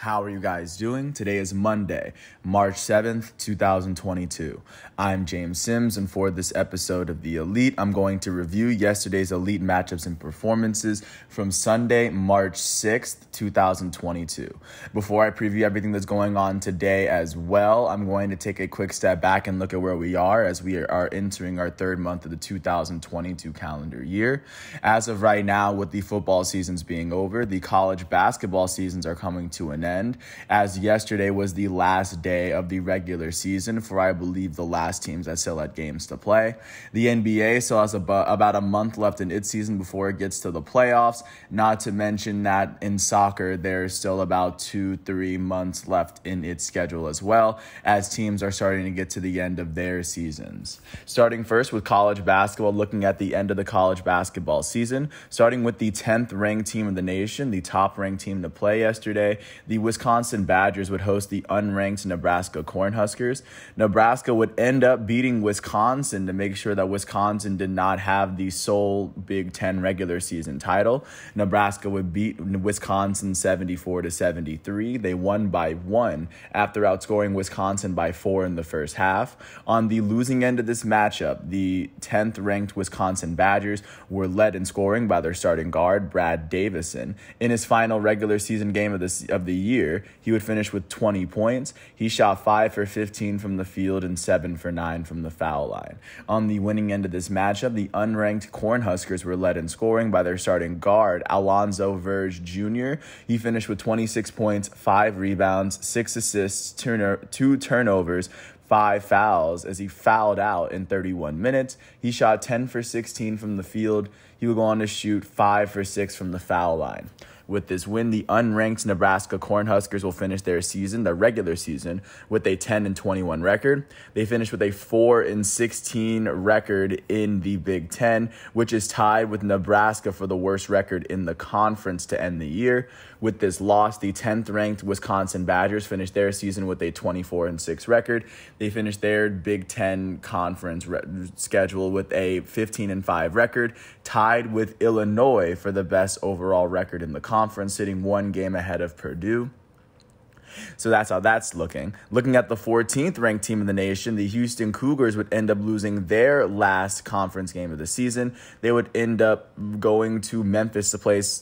How are you guys doing? Today is Monday, March 7th, 2022. I'm James Sims, and for this episode of The Elite, I'm going to review yesterday's Elite matchups and performances from Sunday, March 6th, 2022. Before I preview everything that's going on today as well, I'm going to take a quick step back and look at where we are as we are entering our third month of the 2022 calendar year. As of right now, with the football seasons being over, the college basketball seasons are coming to an end, as yesterday was the last day of the regular season for, I believe, the last teams that still had games to play. The NBA still has about a month left in its season before it gets to the playoffs, not to mention that in soccer, there's still about 2-3 months left in its schedule as well, as teams are starting to get to the end of their seasons. Starting first with college basketball, looking at the end of the college basketball season, starting with the 10th ranked team of the nation, the top ranked team to play yesterday, the Wisconsin Badgers would host the unranked Nebraska Cornhuskers. Nebraska would end up beating Wisconsin to make sure that Wisconsin did not have the sole Big Ten regular season title. Nebraska would beat Wisconsin 74-73. They won by 1 after outscoring Wisconsin by 4 in the first half. On the losing end of this matchup, the 10th ranked Wisconsin Badgers were led in scoring by their starting guard, Brad Davison. In his final regular season game of the year, he would finish with 20 points. He shot 5 for 15 from the field and 7 for 9 from the foul line. On the winning end of this matchup, the unranked Cornhuskers were led in scoring by their starting guard, Alonzo Verge Jr. He finished with 26 points, 5 rebounds, 6 assists, 2 turnovers, 5 fouls as he fouled out in 31 minutes. He shot 10 for 16 from the field. He would go on to shoot 5 for 6 from the foul line. With this win, the unranked Nebraska Cornhuskers will finish their regular season, with a 10-21 record. They finished with a 4-16 record in the Big Ten, which is tied with Nebraska for the worst record in the conference to end the year. With this loss, the 10th ranked Wisconsin Badgers finished their season with a 24-6 record. They finished their Big Ten conference schedule with a 15-5 record, tied with Illinois for the best overall record in the conference, sitting 1 game ahead of Purdue. So that's how that's looking. Looking at the 14th ranked team in the nation, the Houston Cougars would end up losing their last conference game of the season. They would end up going to Memphis to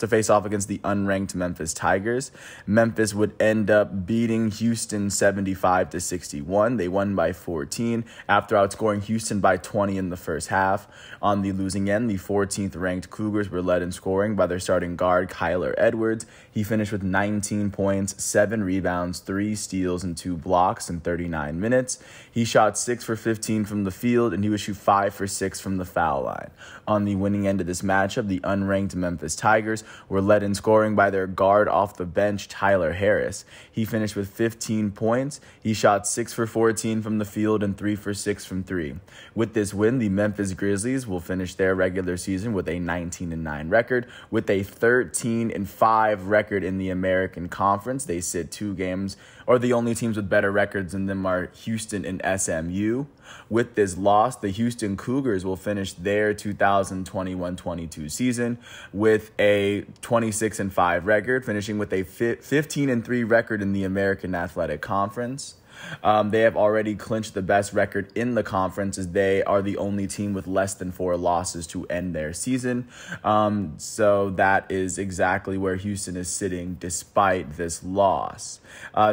face off against the unranked Memphis Tigers. Memphis would end up beating Houston 75-61. They won by 14 after outscoring Houston by 20 in the first half. On the losing end, the 14th ranked Cougars were led in scoring by their starting guard, Kyler Edwards. He finished with 19 points, 7 rebounds, 3 steals, and 2 blocks in 39 minutes. He shot 6 for 15 from the field, and he would shoot 5 for 6 from the foul line. On the winning end of this matchup, the unranked Memphis Tigers were led in scoring by their guard off the bench, Tyler Harris. He finished with 15 points. He shot 6 for 14 from the field and 3 for 6 from 3. With this win, the Memphis Grizzlies will finish their regular season with a 19-9 record, with a 13-5 record in the American Conference. They sit 2 games, or the only teams with better records than them are Houston and SMU. With this loss, the Houston Cougars will finish their 2021-22 season with a 26-5 record, finishing with a 15-3 record in the American Athletic Conference. They have already clinched the best record in the conference, as they are the only team with less than 4 losses to end their season. So that is exactly where Houston is sitting despite this loss.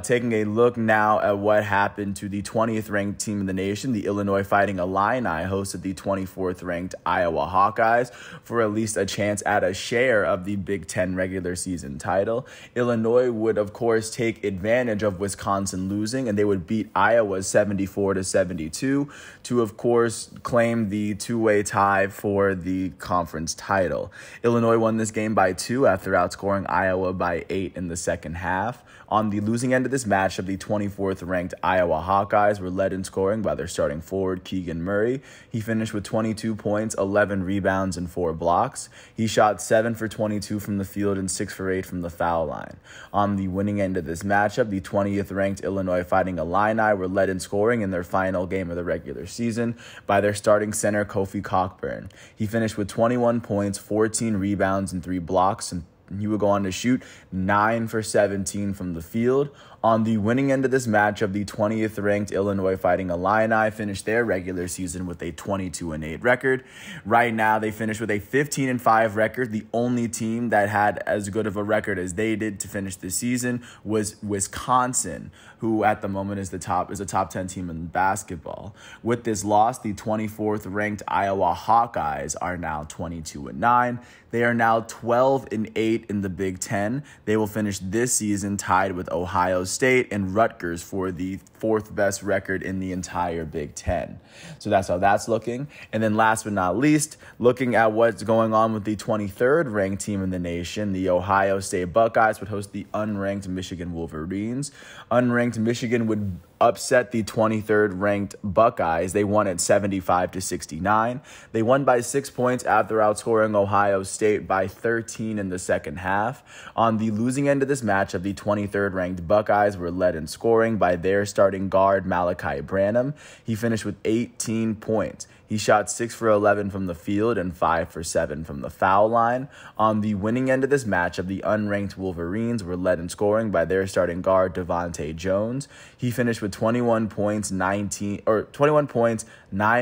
Taking a look now at what happened to the 20th ranked team in the nation, the Illinois Fighting Illini hosted the 24th ranked Iowa Hawkeyes for at least a chance at a share of the Big Ten regular season title. Illinois would, of course, take advantage of Wisconsin losing, and they would beat Iowa 74-72 to, of course, claim the 2-way tie for the conference title. Illinois won this game by 2 after outscoring Iowa by 8 in the second half. On the losing end of this matchup, the 24th ranked Iowa Hawkeyes were led in scoring by their starting forward, Keegan Murray. He finished with 22 points, 11 rebounds, and 4 blocks. He shot 7 for 22 from the field and 6 for 8 from the foul line. On the winning end of this matchup, the 20th ranked Illinois Fighting Illini were led in scoring in their final game of the regular season by their starting center, Kofi Cockburn. He finished with 21 points, 14 rebounds, and 3 blocks He would go on to shoot 9 for 17 from the field. On the winning end of this matchup, the 20th ranked Illinois Fighting Illini finished their regular season with a 22-8 record. Right now, they finished with a 15-5 record. The only team that had as good of a record as they did to finish the season was Wisconsin, who at the moment is a top 10 team in basketball. With this loss, the 24th ranked Iowa Hawkeyes are now 22-9. They are now 12-8 in the Big Ten. They will finish this season tied with Ohio State and Rutgers for the fourth best record in the entire Big Ten. So that's how that's looking. And then last but not least, looking at what's going on with the 23rd ranked team in the nation, the Ohio State Buckeyes would host the unranked Michigan Wolverines. Unranked Michigan would upset the 23rd ranked Buckeyes. They won at 75-69. They won by 6 points after outscoring Ohio State by 13 in the second half. On the losing end of this matchup, the 23rd ranked Buckeyes were led in scoring by their starting guard Malachi Branham. He finished with 18 points. He shot 6 for 11 from the field and 5 for 7 from the foul line. On the winning end of this matchup, the unranked Wolverines were led in scoring by their starting guard Devontae Jones. He finished with 21 points, 9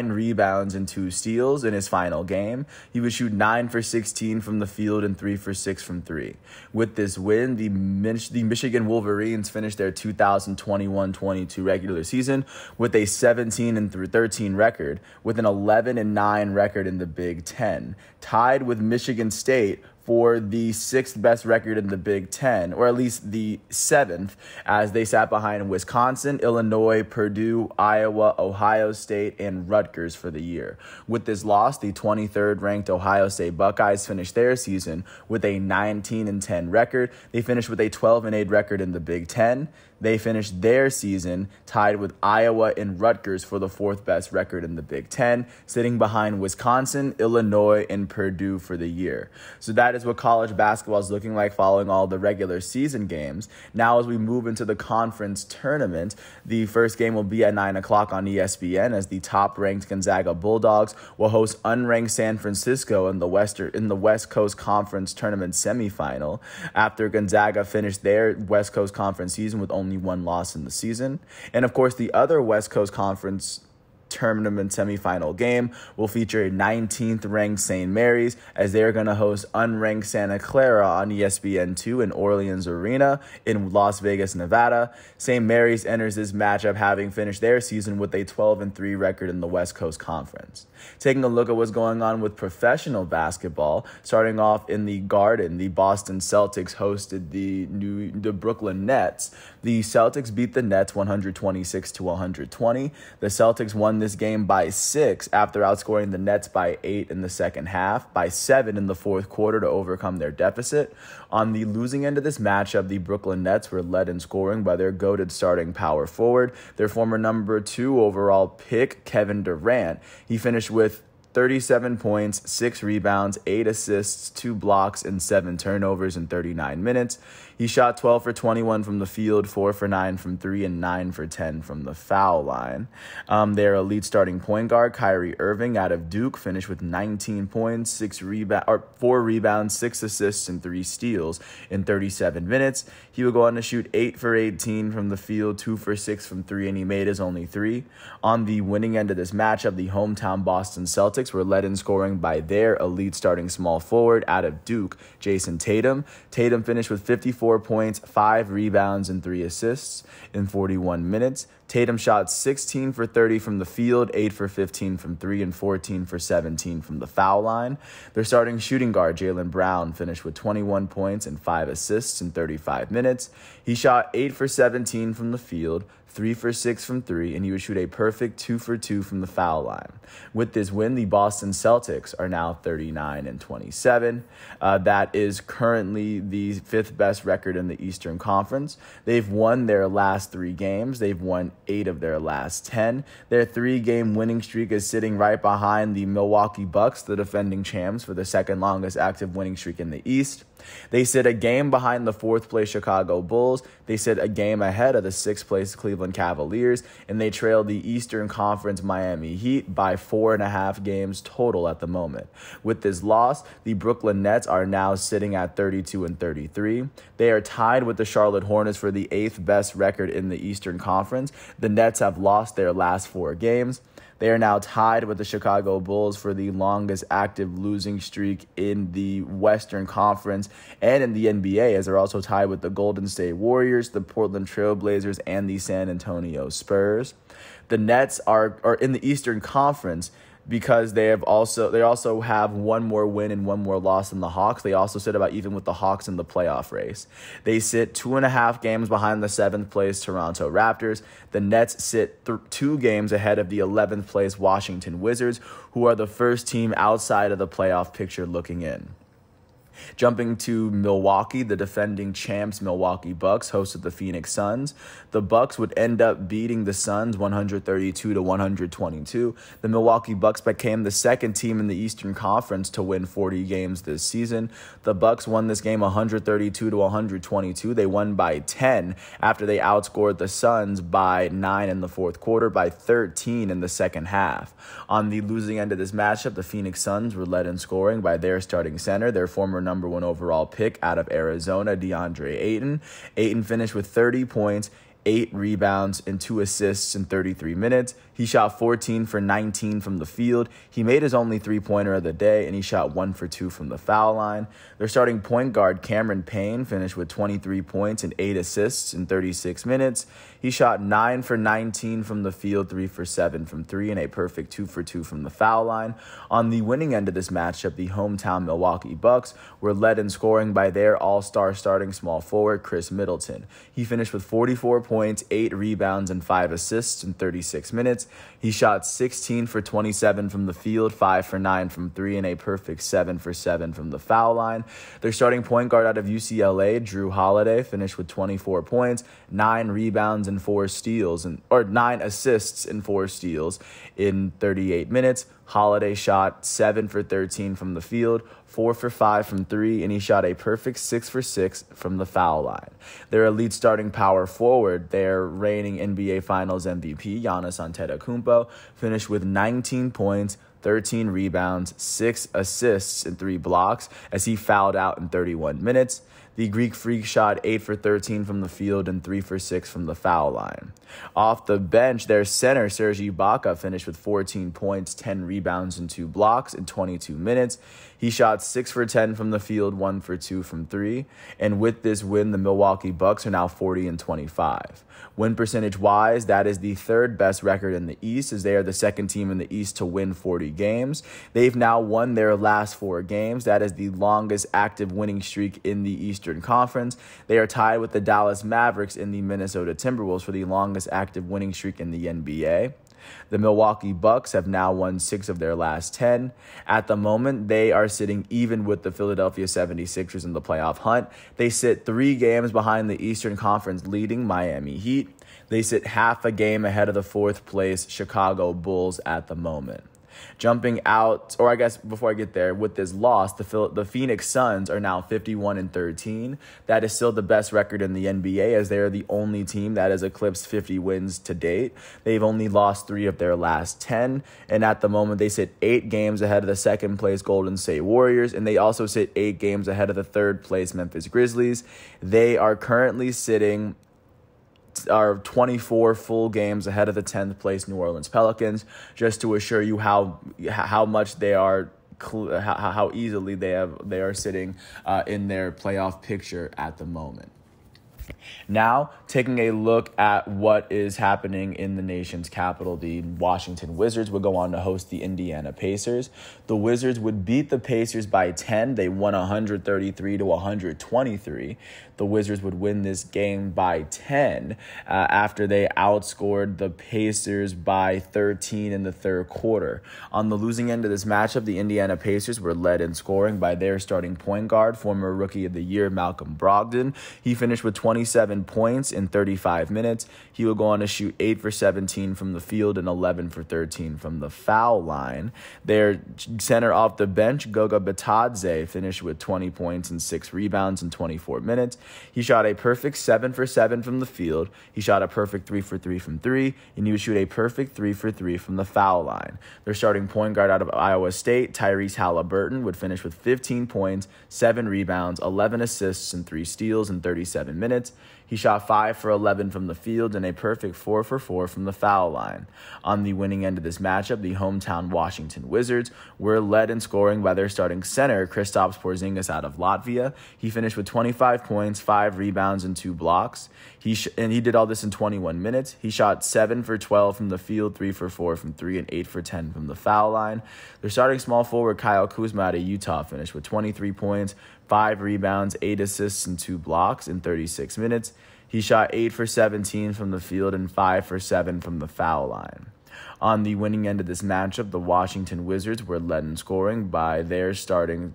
rebounds, and 2 steals in his final game. He would shoot 9 for 16 from the field and 3 for 6 from 3. With this win, the Michigan Wolverines finished their 2021-22 regular season with a 17-13 record, with an 11-9 record in the Big Ten, tied with Michigan State for the 6th best record in the Big Ten, or at least the 7th, as they sat behind Wisconsin, Illinois, Purdue, Iowa, Ohio State, and Rutgers for the year. With this loss, the 23rd ranked Ohio State Buckeyes finished their season with a 19-10 record. They finished with a 12-8 record in the Big Ten. They finished their season tied with Iowa and Rutgers for the 4th best record in the Big Ten, sitting behind Wisconsin, Illinois, and Purdue for the year. So that is what college basketball is looking like following all the regular season games. Now, as we move into the conference tournament, the first game will be at 9 o'clock on ESPN as the top-ranked Gonzaga Bulldogs will host unranked San Francisco in the West Coast Conference Tournament semifinal after Gonzaga finished their West Coast Conference season with only one loss in the season. And of course, the other West Coast Conference tournament semifinal game will feature a 19th ranked St. Mary's as they're going to host unranked Santa Clara on ESPN2 in Orleans Arena in Las Vegas, Nevada. St. Mary's enters this matchup having finished their season with a 12-3 record in the West Coast Conference. Taking a look at what's going on with professional basketball, starting off in the Garden, the Boston Celtics hosted the Brooklyn Nets. The Celtics beat the Nets 126-120. The Celtics won this game by 6 after outscoring the Nets by 8 in the second half, by 7 in the fourth quarter to overcome their deficit. On the losing end of this matchup, the Brooklyn Nets were led in scoring by their goated starting power forward, their former number 2 overall pick, Kevin Durant. He finished with 37 points, 6 rebounds, 8 assists, 2 blocks, and 7 turnovers in 39 minutes. He shot 12 for 21 from the field, 4 for 9 from 3, and 9 for 10 from the foul line. Their elite starting point guard, Kyrie Irving, out of Duke, finished with 19 points, 4 rebounds, 6 assists, and 3 steals in 37 minutes. He would go on to shoot 8 for 18 from the field, 2 for 6 from 3, and he made his only 3. On the winning end of this matchup, the hometown Boston Celtics were led in scoring by their elite starting small forward out of Duke, Jason Tatum. Tatum finished with 54 points, 5 rebounds, and 3 assists in 41 minutes. Tatum shot 16 for 30 from the field, 8 for 15 from 3, and 14 for 17 from the foul line. Their starting shooting guard, Jaylen Brown, finished with 21 points and 5 assists in 35 minutes. He shot 8 for 17 from the field, 3 for 6 from 3, and he would shoot a perfect 2 for 2 from the foul line. With this win, the Boston Celtics are now 39-27. That is currently the 5th best record in the Eastern Conference. They've won their last 3 games. They've won 8 of their last 10. Their 3-game winning streak is sitting right behind the Milwaukee Bucks, the defending champs, for the second longest active winning streak in the East. They sit a game behind the 4th-place Chicago Bulls. They sit a game ahead of the 6th-place Cleveland Cavaliers, and they trail the Eastern Conference Miami Heat by 4.5 games total at the moment. With this loss, the Brooklyn Nets are now sitting at 32-33. They are tied with the Charlotte Hornets for the 8th best record in the Eastern Conference. The Nets have lost their last 4 games. They are now tied with the Chicago Bulls for the longest active losing streak in the Western Conference and in the NBA, as they're also tied with the Golden State Warriors, the Portland Trail Blazers, and the San Antonio Spurs. The Nets are in the Eastern Conference because they also have one more win and one more loss than the Hawks. They also sit about even with the Hawks in the playoff race. They sit 2.5 games behind the 7th place Toronto Raptors. The Nets sit 2 games ahead of the 11th place Washington Wizards, who are the first team outside of the playoff picture looking in. Jumping to Milwaukee, the defending champs Milwaukee Bucks hosted the Phoenix Suns. The Bucks would end up beating the Suns 132-122. The Milwaukee Bucks became the second team in the Eastern Conference to win 40 games this season. The Bucks won this game 132-122. They won by 10 after they outscored the Suns by 9 in the 4th quarter, by 13 in the second half. On the losing end of this matchup, the Phoenix Suns were led in scoring by their starting center, their former number 1 overall pick out of Arizona, DeAndre Ayton. Ayton finished with 30 points, 8 rebounds, and 2 assists in 33 minutes. He shot 14 for 19 from the field. He made his only 3-pointer of the day, and he shot 1 for 2 from the foul line. Their starting point guard, Cameron Payne, finished with 23 points and 8 assists in 36 minutes. He shot 9 for 19 from the field, 3 for 7 from 3, and a perfect 2 for 2 from the foul line. On the winning end of this matchup, the hometown Milwaukee Bucks were led in scoring by their all-star starting small forward, Chris Middleton. He finished with 44 points, 8 rebounds, and 5 assists in 36 minutes. He shot 16 for 27 from the field, 5 for 9 from 3, and a perfect 7 for 7 from the foul line. Their starting point guard out of UCLA, Drew Holiday, finished with 24 points, 9 rebounds, and 9 assists and 4 steals in 38 minutes. Holiday shot 7 for 13 from the field, 4 for 5 from 3, and he shot a perfect 6 for 6 from the foul line. Their elite starting power forward, their reigning NBA Finals MVP, Giannis Antetokounmpo, finished with 19 points, 13 rebounds, 6 assists, and 3 blocks as he fouled out in 31 minutes. The Greek Freak shot 8 for 13 from the field and 3 for 6 from the foul line. Off the bench, their center, Serge Ibaka, finished with 14 points, 10 rebounds, and 2 blocks in 22 minutes. He shot 6 for 10 from the field, 1 for 2 from 3. And with this win, the Milwaukee Bucks are now 40-25. Win percentage-wise, that is the 3rd best record in the East, as they are the 2nd team in the East to win 40 games. They've now won their last 4 games. That is the longest active winning streak in the Eastern Conference. They are tied with the Dallas Mavericks and the Minnesota Timberwolves for the longest active winning streak in the NBA. The Milwaukee Bucks have now won 6 of their last 10. At the moment, they are sitting even with the Philadelphia 76ers in the playoff hunt. They sit 3 games behind the Eastern Conference leading Miami Heat. They sit half a game ahead of the 4th place Chicago Bulls at the moment. Jumping out, or I guess before I get there, with this loss, the Phoenix Suns are now 51-13. That is still the best record in the NBA, as they are the only team that has eclipsed 50 wins to date. They've only lost 3 of their last 10, and at the moment they sit 8 games ahead of the 2nd place Golden State Warriors, and they also sit 8 games ahead of the 3rd place Memphis Grizzlies. They are currently sitting 24 full games ahead of the 10th place New Orleans Pelicans, just to assure you how much they are, how easily they are sitting in their playoff picture at the moment. Now, taking a look at what is happening in the nation's capital, the Washington Wizards would go on to host the Indiana Pacers. The Wizards would beat the Pacers by 10. They won 133-123. The Wizards would win this game by 10 after they outscored the Pacers by 13 in the 3rd quarter. On the losing end of this matchup, the Indiana Pacers were led in scoring by their starting point guard, former Rookie of the Year Malcolm Brogdon. He finished with 20 27 points in 35 minutes. He will go on to shoot 8 for 17 from the field and 11 for 13 from the foul line. Their center off the bench, Goga Bitadze, finished with 20 points and 6 rebounds in 24 minutes. He shot a perfect 7 for 7 from the field. He shot a perfect 3 for 3 from 3, and he would shoot a perfect 3 for 3 from the foul line. Their starting point guard out of Iowa State, Tyrese Halliburton, would finish with 15 points, 7 rebounds, 11 assists, and 3 steals in 37 minutes. He shot 5 for 11 from the field and a perfect 4 for 4 from the foul line. On the winning end of this matchup, the hometown Washington Wizards were led in scoring by their starting center, Kristaps Porzingis out of Latvia. He finished with 25 points, 5 rebounds, and 2 blocks. He did all this in 21 minutes. He shot 7 for 12 from the field, 3 for 4 from 3, and 8 for 10 from the foul line. Their starting small forward, Kyle Kuzma out of Utah, finished with 23 points, 5 rebounds, 8 assists, and 2 blocks in 36 minutes. He shot 8 for 17 from the field and 5 for 7 from the foul line. On the winning end of this matchup, the Washington Wizards were led in scoring by their starting,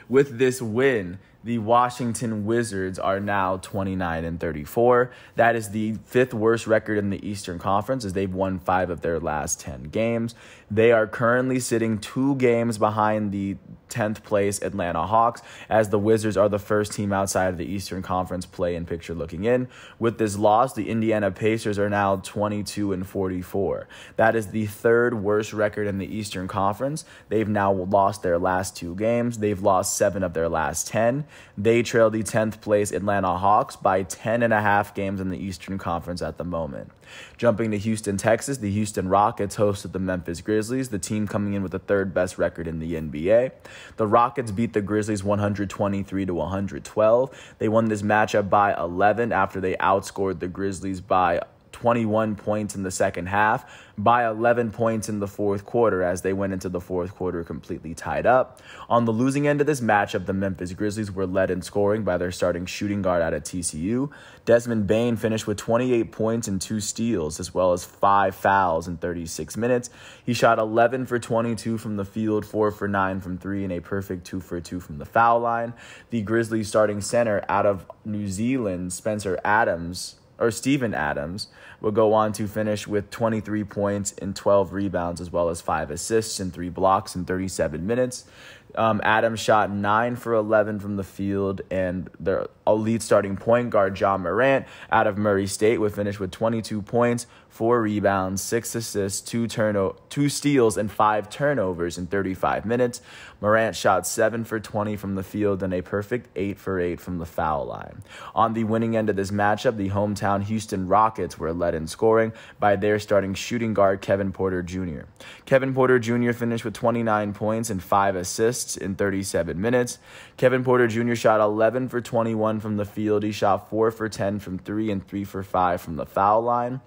with this win, the Washington Wizards are now 29-34. That is the 5th worst record in the Eastern Conference, as they've won 5 of their last 10 games. They are currently sitting 2 games behind the 10th place Atlanta Hawks, as the Wizards are the first team outside of the Eastern Conference play-in picture looking in. With this loss, the Indiana Pacers are now 22-44. That is the 3rd worst record in the Eastern Conference. They've now lost their last 2 games. They've lost 7 of their last 10. They trail the 10th place Atlanta Hawks by 10.5 games in the Eastern Conference at the moment. Jumping to Houston, Texas, the Houston Rockets hosted the Memphis Grizzlies, the team coming in with the 3rd best record in the NBA. The Rockets beat the Grizzlies 123-112. They won this matchup by 11 after they outscored the Grizzlies by 21 points in the second half, by 11 points in the fourth quarter, as they went into the fourth quarter completely tied up. On the losing end of this matchup, the Memphis Grizzlies were led in scoring by their starting shooting guard out of TCU. Desmond Bane finished with 28 points and 2 steals, as well as 5 fouls in 36 minutes. He shot 11 for 22 from the field, 4 for 9 from 3, and a perfect 2 for 2 from the foul line. The Grizzlies starting center out of New Zealand, Steven Adams, will go on to finish with 23 points and 12 rebounds, as well as 5 assists and 3 blocks in 37 minutes. Adams shot 9 for 11 from the field, and their elite starting point guard, Ja Morant, out of Murray State, would finish with 22 points, 4 rebounds, 6 assists, 2 steals, and 5 turnovers in 35 minutes. Morant shot 7 for 20 from the field and a perfect 8 for 8 from the foul line. On the winning end of this matchup, the hometown Houston Rockets were led in scoring by their starting shooting guard, Kevin Porter Jr. Kevin Porter Jr. finished with 29 points and 5 assists in 37 minutes. Kevin Porter Jr. shot 11 for 21 from the field. He shot 4 for 10 from 3 and 3 for 5 from the foul line.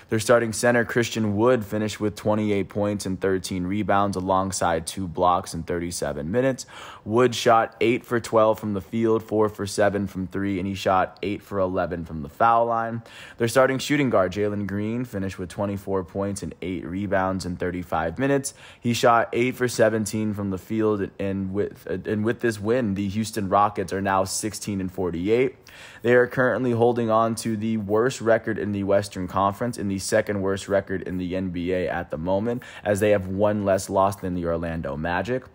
Their starting center, Christian Wood, finished with 28 points and 13 rebounds alongside 2 blocks in 37 minutes. Wood shot 8 for 12 from the field, 4 for 7 from 3, and he shot 8 for 11 from the foul line. Their starting shooting guard, Jalen Green, finished with 24 points and 8 rebounds in 35 minutes. He shot 8 for 17 from the field, and with this win, the Houston Rockets are now 16-48. They are currently holding on to the worst record in the Western Conference and the 2nd worst record in the NBA at the moment, as they have 1 less loss than the Orlando Magic.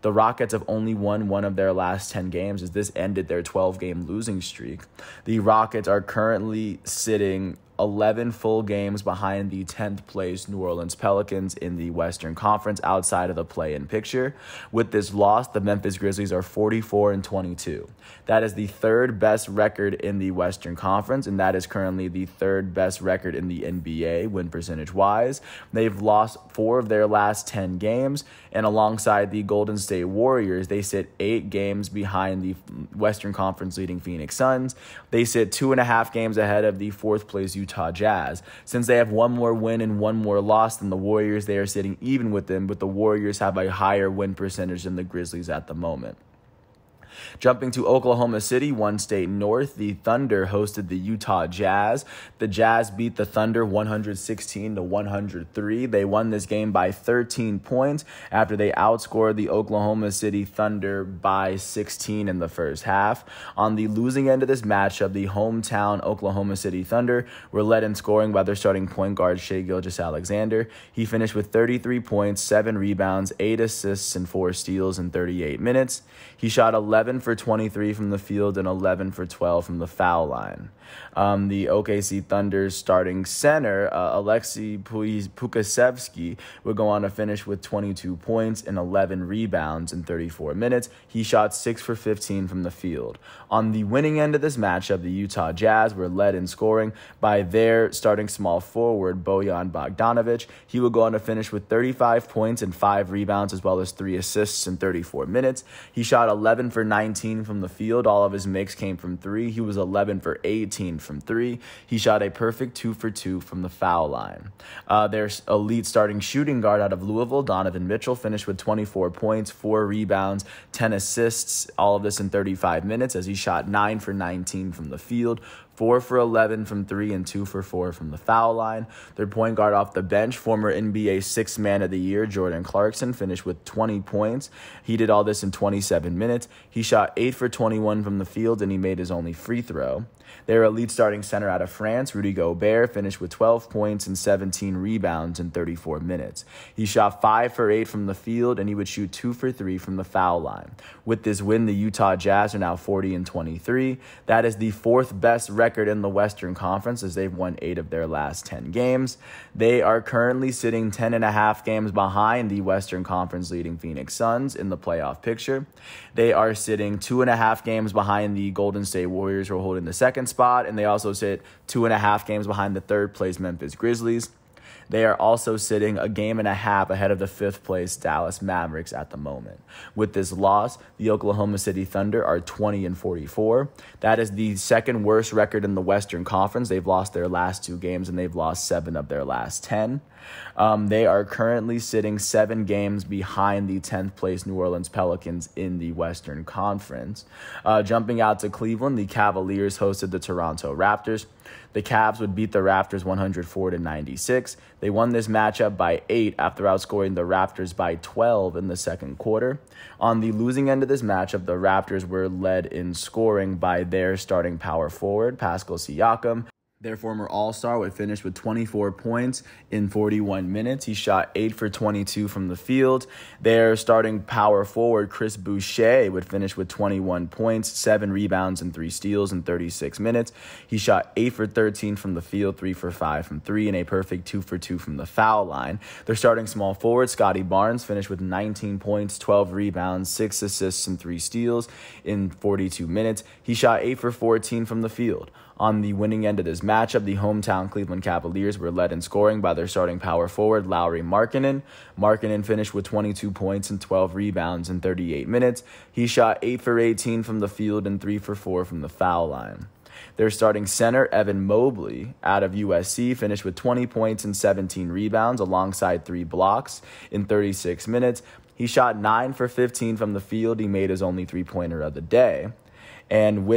The Rockets have only won 1 of their last 10 games, as this ended their 12-game losing streak. The Rockets are currently sitting 11 full games behind the 10th place New Orleans Pelicans in the Western Conference outside of the play-in picture. With this loss, the Memphis Grizzlies are 44-22. That is the 3rd best record in the Western Conference, and that is currently the 3rd best record in the NBA win percentage-wise. They've lost 4 of their last 10 games, and alongside the Golden State Warriors, they sit 8 games behind the Western Conference leading Phoenix Suns. They sit 2.5 games ahead of the 4th place Utah Jazz. Since they have 1 more win and 1 more loss than the Warriors, they are sitting even with them, but the Warriors have a higher win percentage than the Grizzlies at the moment. Jumping to Oklahoma City, one state north, the Thunder hosted the Utah Jazz. The Jazz beat the Thunder 116-103. They won this game by 13 points after they outscored the Oklahoma City Thunder by 16 in the first half. On the losing end of this matchup, the hometown Oklahoma City Thunder were led in scoring by their starting point guard Shai Gilgeous-Alexander. He finished with 33 points, 7 rebounds, 8 assists, and 4 steals in 38 minutes. He shot 11 for 23 from the field and 11 for 12 from the foul line. The OKC Thunder's starting center, Alexei Pukasevsky, would go on to finish with 22 points and 11 rebounds in 34 minutes. He shot 6 for 15 from the field. On the winning end of this matchup, the Utah Jazz were led in scoring by their starting small forward, Bojan Bogdanovic. He would go on to finish with 35 points and 5 rebounds, as well as 3 assists in 34 minutes. He shot 11 for 19 from the field. All of his makes came from 3. He was 11 for 18 from 3. He shot a perfect 2 for 2 from the foul line. Their elite starting shooting guard out of Louisville, Donovan Mitchell, finished with 24 points, 4 rebounds, 10 assists, all of this in 35 minutes as he shot 9 for 19 from the field, 4 for 11 from 3, and 2 for 4 from the foul line. Their point guard off the bench, former NBA Sixth Man of the Year, Jordan Clarkson, finished with 20 points. He did all this in 27 minutes. He shot 8 for 21 from the field, and he made his only free throw. Their elite starting center out of France, Rudy Gobert, finished with 12 points and 17 rebounds in 34 minutes. He shot 5 for 8 from the field, and he would shoot 2 for 3 from the foul line. With this win, the Utah Jazz are now 40-23. That is the 4th best record in the Western Conference, as they've won 8 of their last 10 games. They are currently sitting 10.5 games behind the Western Conference leading Phoenix Suns in the playoff picture. They are sitting 2.5 games behind the Golden State Warriors, who are holding the second spot, and they also sit 2.5 games behind the 3rd place Memphis Grizzlies. They are also sitting a game and a half ahead of the 5th place Dallas Mavericks at the moment. With this loss, the Oklahoma City Thunder are 20-44. That is the 2nd worst record in the Western Conference. They've lost their last 2 games, and they've lost 7 of their last 10. They are currently sitting 7 games behind the 10th place New Orleans Pelicans in the Western Conference. Jumping out to Cleveland, the Cavaliers hosted the Toronto Raptors. The Cavs would beat the Raptors 104-96. They won this matchup by 8 after outscoring the Raptors by 12 in the second quarter. On the losing end of this matchup, the Raptors were led in scoring by their starting power forward, Pascal Siakam. Their former All-Star would finish with 24 points in 41 minutes. He shot 8 for 22 from the field. Their starting power forward, Chris Boucher, would finish with 21 points, 7 rebounds, and 3 steals in 36 minutes. He shot 8 for 13 from the field, 3 for 5 from 3, and a perfect 2 for 2 from the foul line. Their starting small forward, Scotty Barnes, finished with 19 points, 12 rebounds, 6 assists, and 3 steals in 42 minutes. He shot 8 for 14 from the field. On the winning end of this matchup, the hometown Cleveland Cavaliers were led in scoring by their starting power forward, Lauri Markkanen. Markkanen finished with 22 points and 12 rebounds in 38 minutes. He shot 8 for 18 from the field and 3 for 4 from the foul line. Their starting center, Evan Mobley, out of USC, finished with 20 points and 17 rebounds alongside 3 blocks in 36 minutes. He shot 9 for 15 from the field. He made his only 3-pointer of the day. And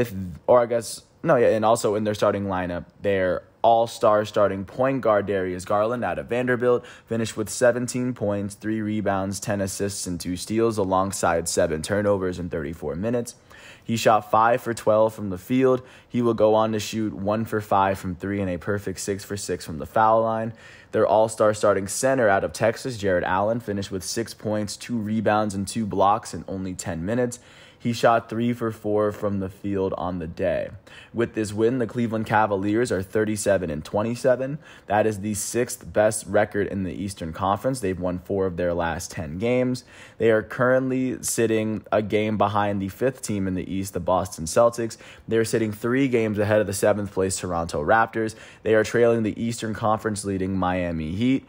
also in their starting lineup, their all-star starting point guard Darius Garland out of Vanderbilt finished with 17 points, 3 rebounds, 10 assists, and 2 steals alongside 7 turnovers in 34 minutes. He shot 5 for 12 from the field. He will go on to shoot 1 for 5 from 3 and a perfect 6 for 6 from the foul line. Their all-star starting center out of Texas, Jared Allen, finished with 6 points, 2 rebounds, and 2 blocks in only 10 minutes. He shot 3 for 4 from the field on the day. With this win, the Cleveland Cavaliers are 37-27. That is the 6th best record in the Eastern Conference. They've won 4 of their last 10 games. They are currently sitting a game behind the 5th team in the East, the Boston Celtics. They're sitting 3 games ahead of the 7th place Toronto Raptors. They are trailing the Eastern Conference leading Miami Heat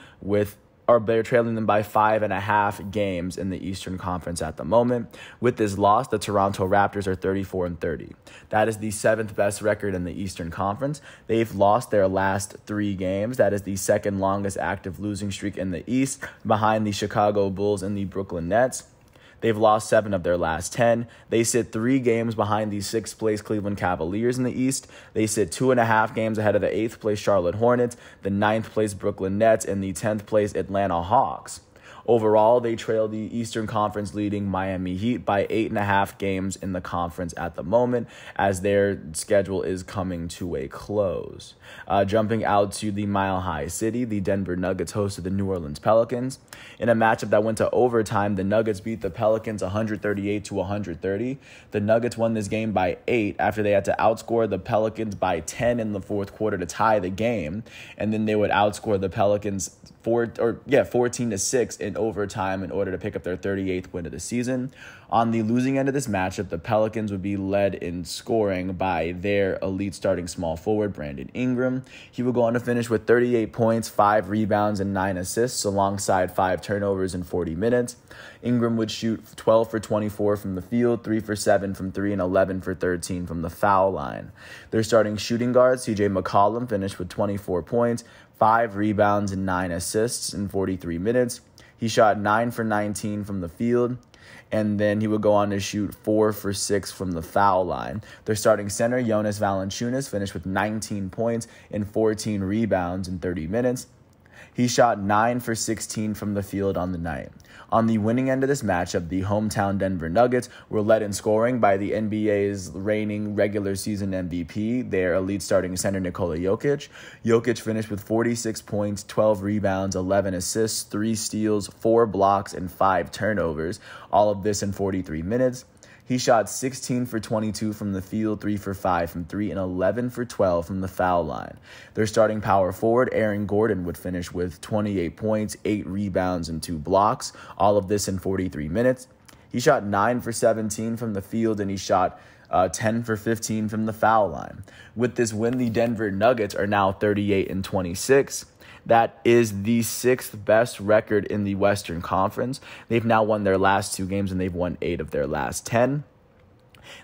they're trailing them by 5.5 games in the Eastern Conference at the moment. With this loss, the Toronto Raptors are 34-30. That is the 7th best record in the Eastern Conference. They've lost their last 3 games. That is the 2nd longest active losing streak in the East, behind the Chicago Bulls and the Brooklyn Nets. They've lost 7 of their last 10. They sit 3 games behind the 6th place Cleveland Cavaliers in the East. They sit 2.5 games ahead of the 8th place Charlotte Hornets, the 9th place Brooklyn Nets, and the 10th place Atlanta Hawks. Overall, they trail the Eastern Conference leading Miami Heat by 8.5 games in the conference at the moment, as their schedule is coming to a close. Jumping out to the Mile High City, the Denver Nuggets hosted the New Orleans Pelicans. In a matchup that went to overtime, the Nuggets beat the Pelicans 138-130. The Nuggets won this game by 8 after they had to outscore the Pelicans by 10 in the fourth quarter to tie the game, and then they would outscore the Pelicans 14-6 in overtime in order to pick up their 38th win of the season. On the losing end of this matchup, the Pelicans would be led in scoring by their elite starting small forward, Brandon Ingram. He would go on to finish with 38 points, 5 rebounds, and 9 assists, alongside 5 turnovers in 40 minutes. Ingram would shoot 12 for 24 from the field, 3 for 7 from 3, and 11 for 13 from the foul line. Their starting shooting guard, CJ McCollum, finished with 24 points, 5 rebounds, and 9 assists in 43 minutes. He shot 9 for 19 from the field, and then he would go on to shoot 4 for 6 from the foul line. Their starting center, Jonas Valanciunas, finished with 19 points and 14 rebounds in 30 minutes. He shot 9 for 16 from the field on the night. On the winning end of this matchup, the hometown Denver Nuggets were led in scoring by the NBA's reigning regular season MVP, their elite starting center Nikola Jokic. Jokic finished with 46 points, 12 rebounds, 11 assists, 3 steals, 4 blocks, and 5 turnovers, all of this in 43 minutes. He shot 16 for 22 from the field, 3 for 5 from 3, and 11 for 12 from the foul line. Their starting power forward, Aaron Gordon, would finish with 28 points, 8 rebounds, and 2 blocks, all of this in 43 minutes. He shot 9 for 17 from the field, and he shot 10 for 15 from the foul line. With this win, the Denver Nuggets are now 38-26. That is the 6th best record in the Western Conference. They've now won their last 2 games, and they've won 8 of their last 10.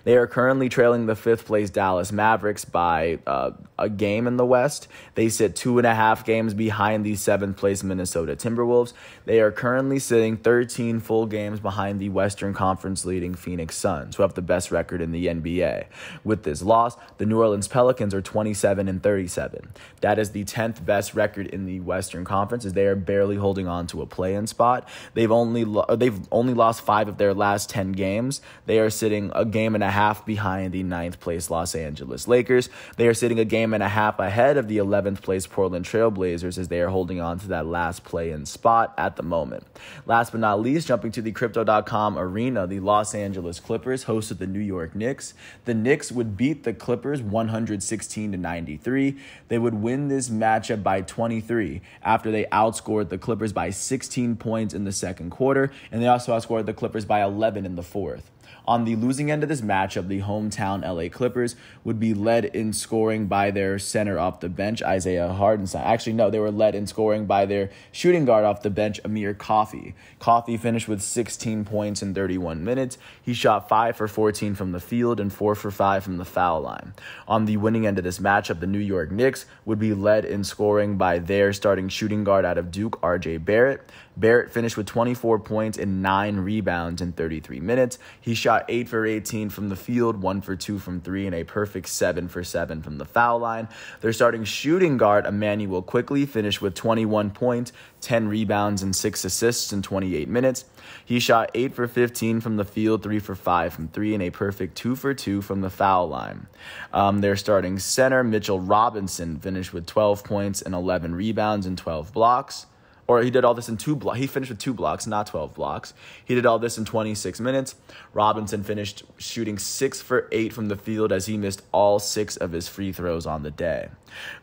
They are currently trailing the 5th place Dallas Mavericks by a game in the West. They sit 2.5 games behind the 7th place Minnesota Timberwolves. They are currently sitting 13 full games behind the Western Conference leading Phoenix Suns, who have the best record in the NBA. With this loss, the New Orleans Pelicans are 27-37. That is the 10th best record in the Western Conference, as they are barely holding on to a play-in spot. They've only lost 5 of their last 10 games. They are sitting a game and a half behind the 9th place Los Angeles Lakers. They are sitting a game and a half ahead of the 11th place Portland Trail Blazers, as they are holding on to that last play-in spot at the moment. Last but not least, jumping to the Crypto.com arena, the Los Angeles Clippers hosted the New York Knicks. The Knicks would beat the Clippers 116-93. They would win this matchup by 23 after they outscored the Clippers by 16 points in the second quarter, and they also outscored the Clippers by 11 in the fourth. On the losing end of this matchup, the hometown LA Clippers would be led in scoring by their center off the bench, Isaiah Hartenstein. Actually, no, they were led in scoring by their shooting guard off the bench, Amir Coffey. Coffey finished with 16 points in 31 minutes. He shot 5 for 14 from the field and 4 for 5 from the foul line. On the winning end of this matchup, the New York Knicks would be led in scoring by their starting shooting guard out of Duke, RJ Barrett. Barrett finished with 24 points and 9 rebounds in 33 minutes. He shot 8 for 18 from the field, 1 for 2 from 3, and a perfect 7 for 7 from the foul line. Their starting shooting guard, Emmanuel Quickley, finished with 21 points, 10 rebounds, and 6 assists in 28 minutes. He shot 8 for 15 from the field, 3 for 5 from 3, and a perfect 2 for 2 from the foul line. Their starting center, Mitchell Robinson, finished with 12 points and 11 rebounds and 12 blocks. Or he did all this in 2 blocks. He finished with 2 blocks, not 12 blocks. He did all this in 26 minutes. Robinson finished shooting 6 for 8 from the field, as he missed all 6 of his free throws on the day.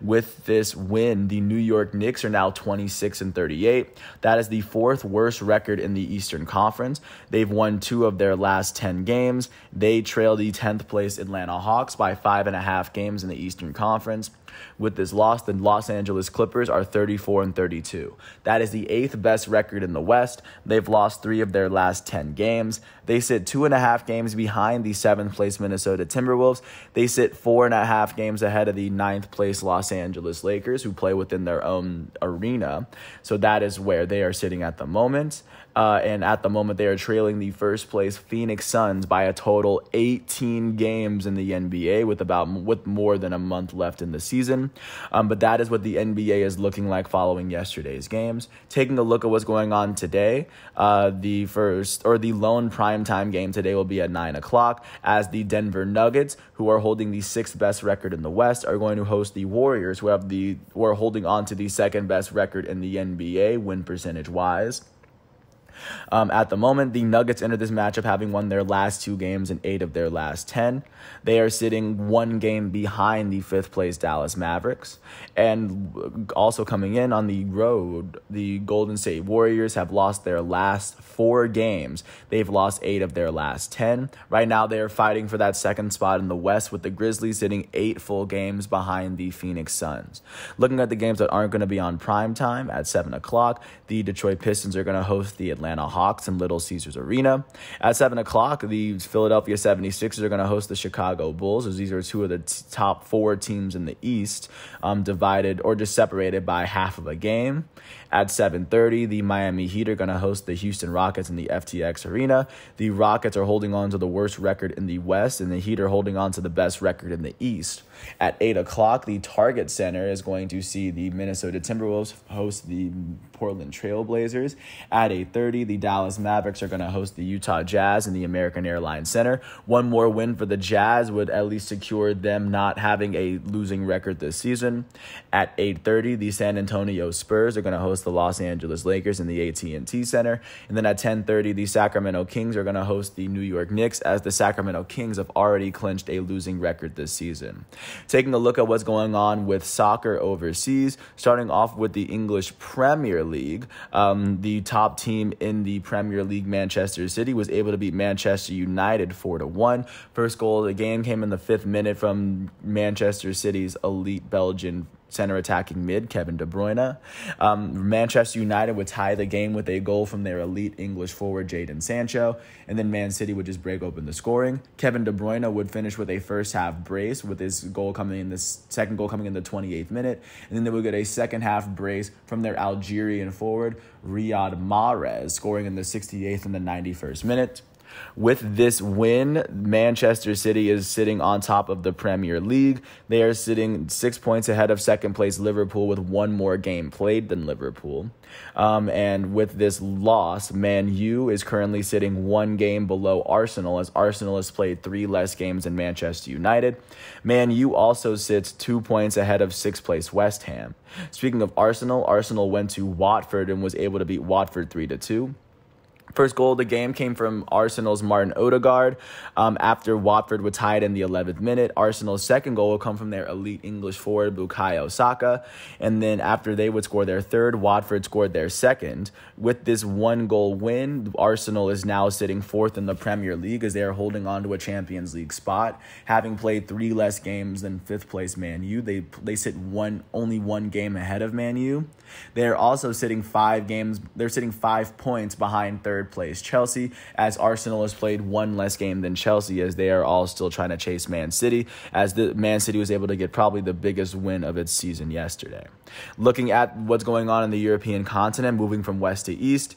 With this win, the New York Knicks are now 26-38. That is the 4th worst record in the Eastern Conference. They've won 2 of their last 10 games. They trail the 10th place Atlanta Hawks by 5.5 games in the Eastern Conference. With this loss, the Los Angeles Clippers are 34-32. That is the 8th best record in the West. They've lost 3 of their last 10 games. They sit 2.5 games behind the 7th place Minnesota Timberwolves. They sit 4.5 games ahead of the 9th place Los Angeles Lakers, who play within their own arena. So that is where they are sitting at the moment. and at the moment they are trailing the first place Phoenix Suns by a total 18 games in the NBA with more than a month left in the season. But that is what the NBA is looking like following yesterday's games. Taking a look at what's going on today, the lone primetime game today will be at 9 o'clock as the Denver Nuggets, who are holding the sixth best record in the West, are going to host the Warriors, who are holding on to the second best record in the NBA win percentage wise. At the moment, the Nuggets enter this matchup having won their last 2 games and 8 of their last 10. They are sitting 1 game behind the 5th place Dallas Mavericks. And also coming in on the road, the Golden State Warriors have lost their last 4 games. They've lost 8 of their last 10. Right now, they are fighting for that second spot in the West, with the Grizzlies sitting 8 full games behind the Phoenix Suns. Looking at the games that aren't going to be on prime time, at 7 o'clock, the Detroit Pistons are going to host the Atlanta Hawks in Little Caesars Arena. At 7 o'clock, the Philadelphia 76ers are going to host the Chicago Bulls, as these are 2 of the top 4 teams in the East, divided or just separated by half of a game. At 7:30, the Miami Heat are going to host the Houston Rockets in the FTX Arena. The Rockets are holding on to the worst record in the West, and the Heat are holding on to the best record in the East. At 8 o'clock, the Target Center is going to see the Minnesota Timberwolves host the Portland Trail Blazers. At 8:30, the Dallas Mavericks are going to host the Utah Jazz in the American Airlines Center. One more win for the Jazz would at least secure them not having a losing record this season. At 8:30, the San Antonio Spurs are going to host the Los Angeles Lakers in the AT&T Center. And then at 10:30, the Sacramento Kings are going to host the New York Knicks, as the Sacramento Kings have already clinched a losing record this season. Taking a look at what's going on with soccer overseas, starting off with the English Premier League, the top team in the Premier League, Manchester City, was able to beat Manchester United 4-1. First goal of the game came in the 5th minute from Manchester City's elite Belgian center attacking mid, Kevin De Bruyne. Manchester United would tie the game with a goal from their elite English forward, Jadon Sancho, and then Man City would just break open the scoring. Kevin De Bruyne would finish with a first half brace, with his second goal coming in the 28th minute, and then they would get a second half brace from their Algerian forward, Riyad Mahrez, scoring in the 68th and the 91st minute. With this win, Manchester City is sitting on top of the Premier League. They are sitting 6 points ahead of second place Liverpool, with 1 more game played than Liverpool. And with this loss, Man U is currently sitting 1 game below Arsenal, as Arsenal has played 3 less games than Manchester United. Man U also sits 2 points ahead of 6th place West Ham. Speaking of Arsenal went to Watford and was able to beat Watford 3-2. First goal of the game came from Arsenal's Martin Odegaard after Watford would tie it in the 11th minute. Arsenal's second goal will come from their elite English forward, Bukayo Saka. And then after they would score their third, Watford scored their second. With this 1-goal win, Arsenal is now sitting 4th in the Premier League, as they are holding on to a Champions League spot. Having played 3 less games than 5th place Man U, they sit only 1 game ahead of Man U. They are also sitting 5 points behind third place Chelsea, as Arsenal has played 1 less game than Chelsea, as they are all still trying to chase Man City, as the Man City was able to get probably the biggest win of its season yesterday. Looking at what's going on in the European continent, moving from west to east,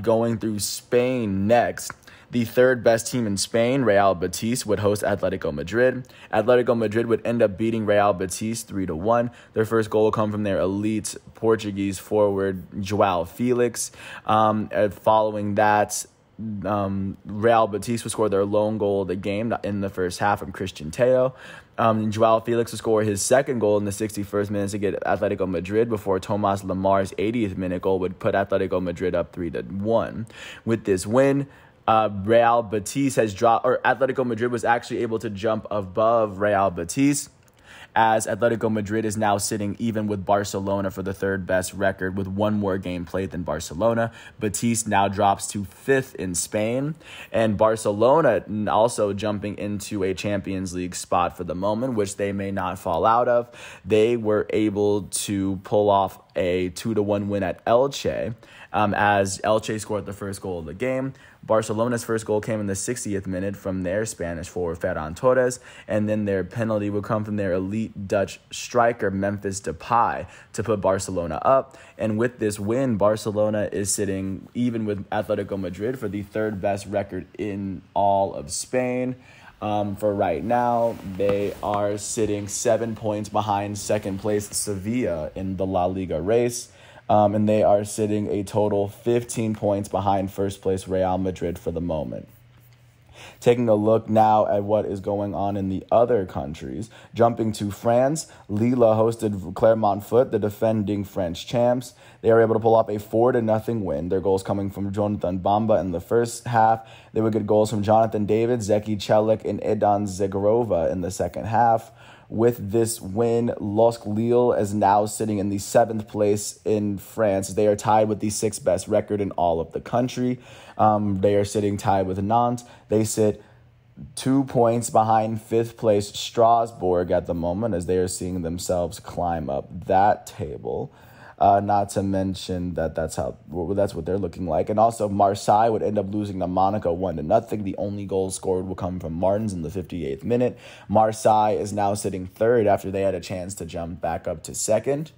going through Spain next. The third best team in Spain, Real Betis, would host Atletico Madrid. Atletico Madrid would end up beating Real Betis 3-1. Their first goal will come from their elite Portuguese forward, João Felix. Following that, Real Betis would score their lone goal of the game in the first half from Christian Teo. João Felix would score his second goal in the 61st minute to get Atletico Madrid, before Thomas Lemar's 80th minute goal would put Atletico Madrid up 3-1. With this win, Real Betis has dropped, or Atletico Madrid was actually able to jump above Real Betis, as Atletico Madrid is now sitting even with Barcelona for the third best record, with 1 more game played than Barcelona. Betis now drops to 5th in Spain, and Barcelona also jumping into a Champions League spot for the moment, which they may not fall out of. They were able to pull off a 2-1 win at Elche, as Elche scored the first goal of the game. Barcelona's first goal came in the 60th minute from their Spanish forward Ferran Torres, and then their penalty would come from their elite Dutch striker Memphis Depay to put Barcelona up. And with this win, Barcelona is sitting even with Atletico Madrid for the third best record in all of Spain. For right now, they are sitting 7 points behind second place Sevilla in the La Liga race. And they are sitting a total 15 points behind first place Real Madrid for the moment. Taking a look now at what is going on in the other countries. Jumping to France, Lille hosted Clermont Foot, the defending French champs. They were able to pull off a 4-0 win. Their goals coming from Jonathan Bamba in the first half. They would get goals from Jonathan David, Zeki Celik, and Edan Zegrova in the second half. With this win, LOSC Lille is now sitting in the 7th place in France. They are tied with the 6th best record in all of the country. They are sitting tied with Nantes. They sit 2 points behind 5th place Strasbourg at the moment as they are seeing themselves climb up that table. Not to mention that's what they're looking like. And also Marseille would end up losing to Monaco 1-0. The only goal scored will come from Martins in the 58th minute. Marseille is now sitting 3rd after they had a chance to jump back up to 2nd.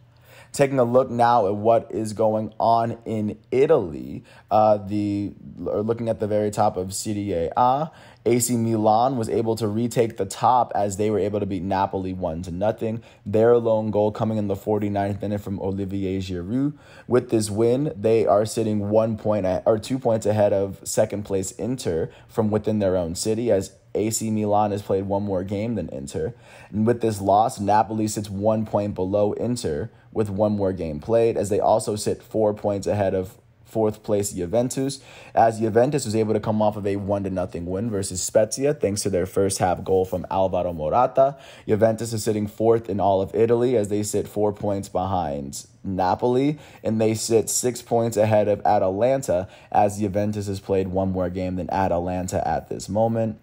Taking a look now at what is going on in Italy, looking at the very top of Serie A, AC Milan was able to retake the top as they were able to beat Napoli 1-0. Their lone goal coming in the 49th minute from Olivier Giroud. With this win, they are sitting 2 points ahead of second place Inter from within their own city as AC Milan has played one more game than Inter. And with this loss, Napoli sits 1 point below Inter with one more game played, as they also sit 4 points ahead of fourth place Juventus, as Juventus was able to come off of a 1-0 win versus Spezia thanks to their first half goal from Alvaro Morata. Juventus is sitting 4th in all of Italy as they sit 4 points behind Napoli, and they sit 6 points ahead of Atalanta as Juventus has played one more game than Atalanta at this moment.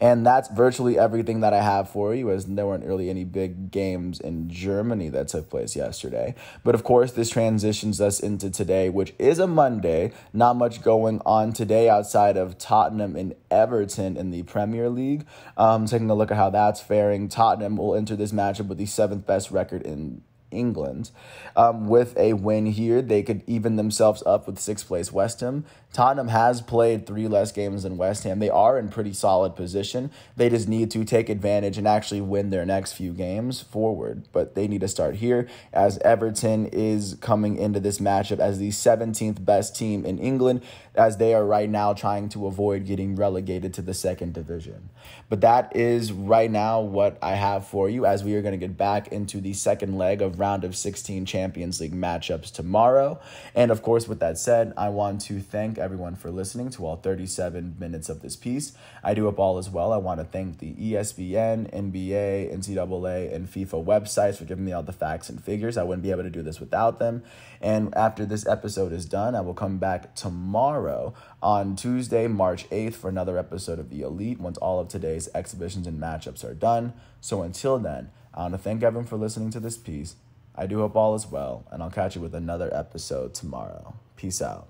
And that's virtually everything that I have for you, as there weren't really any big games in Germany that took place yesterday. But of course, this transitions us into today, which is a Monday. Not much going on today outside of Tottenham and Everton in the Premier League. Taking a look at how that's faring, Tottenham will enter this matchup with the 7th best record in England. With a win here, they could even themselves up with 6th place West Ham. Tottenham has played 3 less games than West Ham. They are in pretty solid position. They just need to take advantage and actually win their next few games forward. But they need to start here, as Everton is coming into this matchup as the 17th best team in England, as they are right now trying to avoid getting relegated to the 2nd division. But that is right now what I have for you, as we are going to get back into the second leg of round of 16 Champions League matchups tomorrow. And of course, with that said, I want to thank everyone for listening to all 37 minutes of this piece. I do hope all is well. I want to thank the ESPN, NBA, NCAA, and FIFA websites for giving me all the facts and figures. I wouldn't be able to do this without them. And after this episode is done, I will come back tomorrow on Tuesday, March 8th for another episode of The Elite once all of today's exhibitions and matchups are done. So until then, I want to thank everyone for listening to this piece. I do hope all is well, and I'll catch you with another episode tomorrow. Peace out.